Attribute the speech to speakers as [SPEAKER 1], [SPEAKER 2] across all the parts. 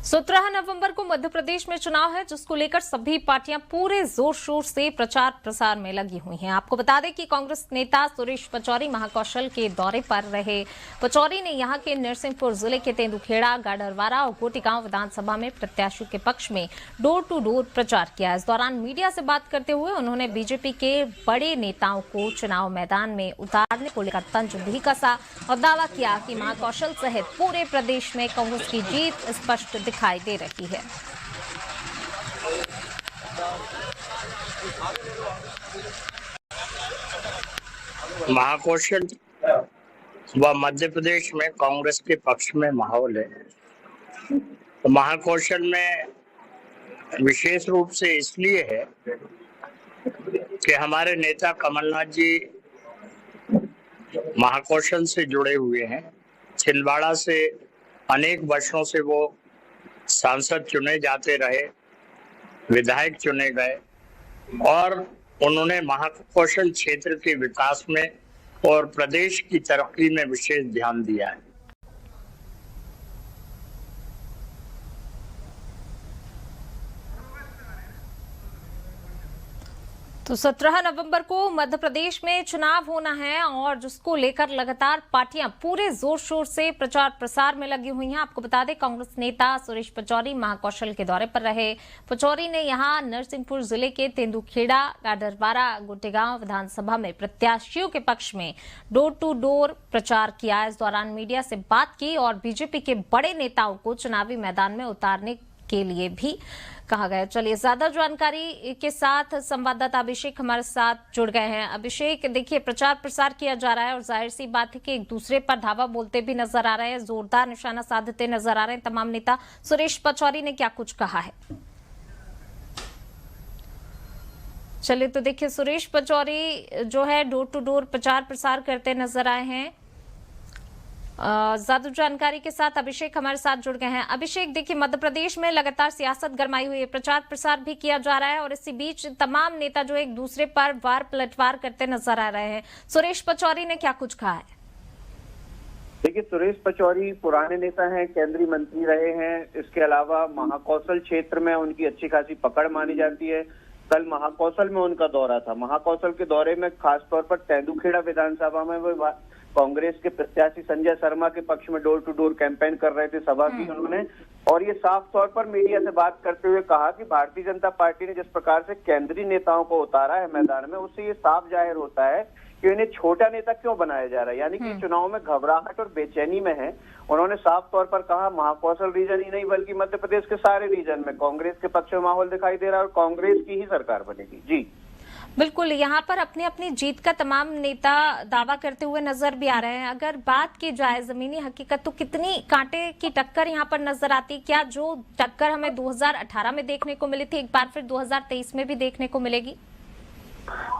[SPEAKER 1] 17 नवंबर को मध्य प्रदेश में चुनाव है, जिसको लेकर सभी पार्टियां पूरे जोर शोर से प्रचार प्रसार में लगी हुई हैं। आपको बता दें कि कांग्रेस नेता सुरेश पचौरी महाकौशल के दौरे पर रहे। पचौरी ने यहां के नरसिंहपुर जिले के तेंदुखेड़ा, गाडरवारा और गोटीगांव विधानसभा में प्रत्याशियों के पक्ष में डोर टू डोर प्रचार किया। इस दौरान मीडिया से बात करते हुए उन्होंने बीजेपी के बड़े नेताओं को चुनाव मैदान में उतारने को लेकर तंज भी कसा और दावा किया कि महाकौशल सहित पूरे प्रदेश में कांग्रेस की जीत स्पष्ट दिखाई दे रही है।
[SPEAKER 2] महाकौशल व मध्य प्रदेश में कांग्रेस के पक्ष में माहौल है। तो महाकौशल में विशेष रूप से इसलिए है कि हमारे नेता कमलनाथ जी महाकौशल से जुड़े हुए हैं। छिंदवाड़ा से अनेक वर्षों से वो सांसद चुने जाते रहे, विधायक चुने गए और उन्होंने महाकौशल क्षेत्र के विकास में और प्रदेश की तरक्की में विशेष ध्यान दिया है।
[SPEAKER 1] तो 17 नवंबर को मध्य प्रदेश में चुनाव होना है और जिसको लेकर लगातार पार्टियां पूरे जोर शोर से प्रचार प्रसार में लगी हुई हैं। आपको बता दें, कांग्रेस नेता सुरेश पचौरी महाकौशल के दौरे पर रहे। पचौरी ने यहां नरसिंहपुर जिले के तेंदुखेड़ा, गाडरवारा, गोटीगांव विधानसभा में प्रत्याशियों के पक्ष में डोर टू डोर प्रचार किया। इस दौरान मीडिया से बात की और बीजेपी के बड़े नेताओं को चुनावी मैदान में उतारने के लिए भी कहा गया। चलिए, ज्यादा जानकारी के साथ संवाददाता अभिषेक हमारे साथ जुड़ गए हैं। अभिषेक, देखिए, प्रचार प्रसार किया जा रहा है और जाहिर सी बात है कि एक दूसरे पर धावा बोलते भी नजर आ रहे हैं, जोरदार निशाना साधते नजर आ रहे हैं तमाम नेता। सुरेश पचौरी ने क्या कुछ कहा है? चलिए, तो देखिए, सुरेश पचौरी जो है डोर टू डोर प्रचार प्रसार करते नजर आए हैं। ज्यादा जानकारी के साथ अभिषेक हमारे साथ जुड़ गए हैं। अभिषेक, देखिए, मध्य प्रदेश में लगातार सियासत गरमाई हुई है, प्रचार प्रसार भी किया जा रहा है और इसी बीच तमाम नेता जो एक दूसरे पर वार पलटवार करते नजर आ रहे हैं। सुरेश पचौरी ने क्या कुछ कहा है?
[SPEAKER 3] देखिए, सुरेश पचौरी पुराने नेता हैं, केंद्रीय मंत्री रहे हैं। इसके अलावा महाकौशल क्षेत्र में उनकी अच्छी खासी पकड़ मानी जाती है। कल महाकौशल में उनका दौरा था। महाकौशल के दौरे में खासतौर पर तेंदुखेड़ा विधानसभा में वो कांग्रेस के प्रत्याशी संजय शर्मा के पक्ष में डोर टू डोर कैंपेन कर रहे थे। सभा की उन्होंने और ये साफ तौर पर मीडिया से बात करते हुए कहा कि भारतीय जनता पार्टी ने जिस प्रकार से केंद्रीय नेताओं को उतारा है मैदान में, उससे ये साफ जाहिर होता है कि इन्हें छोटा नेता क्यों बनाया जा रहा है, यानी कि चुनाव में घबराहट और बेचैनी में है। उन्होंने साफ तौर पर कहा महाकौशल रीजन ही नहीं बल्कि मध्य प्रदेश के सारे रीजन में कांग्रेस के पक्ष में माहौल दिखाई दे रहा है और कांग्रेस की ही सरकार बनेगी। जी
[SPEAKER 1] बिल्कुल, यहाँ पर अपनी अपनी जीत का तमाम नेता दावा करते हुए नजर भी आ रहे हैं। अगर बात की जाए जमीनी हकीकत, तो कितनी कांटे की टक्कर यहाँ पर नजर आती है? क्या जो टक्कर हमें 2018 में देखने को मिली थी, एक बार फिर 2023 में भी देखने को मिलेगी?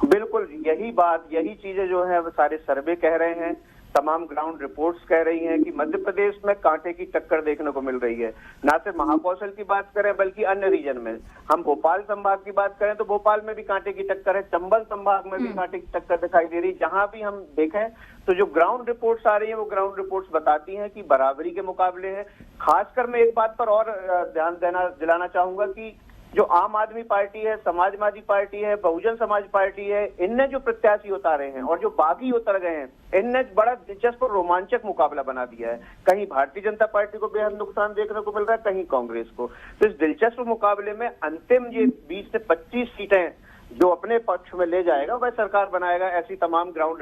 [SPEAKER 3] बिल्कुल, यही बात, यही चीजें जो है सारे सर्वे कह रहे हैं, तमाम ग्राउंड रिपोर्ट्स कह रही हैं कि मध्य प्रदेश में कांटे की टक्कर देखने को मिल रही है। ना सिर्फ महाकौशल की बात करें बल्कि अन्य रीजन में, हम भोपाल संभाग की बात करें तो भोपाल में भी कांटे की टक्कर है, चंबल संभाग में भी कांटे की टक्कर दिखाई दे रही। जहां भी हम देखें तो जो ग्राउंड रिपोर्ट्स आ रही है वो ग्राउंड रिपोर्ट्स बताती हैं कि बराबरी के मुकाबले है। खासकर मैं एक बात पर और ध्यान दिलाना चाहूंगा कि जो आम आदमी पार्टी है, समाजवादी पार्टी है, बहुजन समाज पार्टी है, इनने जो प्रत्याशी उतारे हैं और जो बागी उतर गए हैं, इनने बड़ा दिलचस्प और रोमांचक मुकाबला बना दिया है। कहीं भारतीय जनता पार्टी को बेहद नुकसान देखने को मिल रहा है, कहीं कांग्रेस को। तो इस दिलचस्प मुकाबले में अंतिम ये 20 से 25 सीटें जो अपने पक्ष में ले जाएगा वह सरकार बनाएगा, ऐसी तमाम ग्राउंड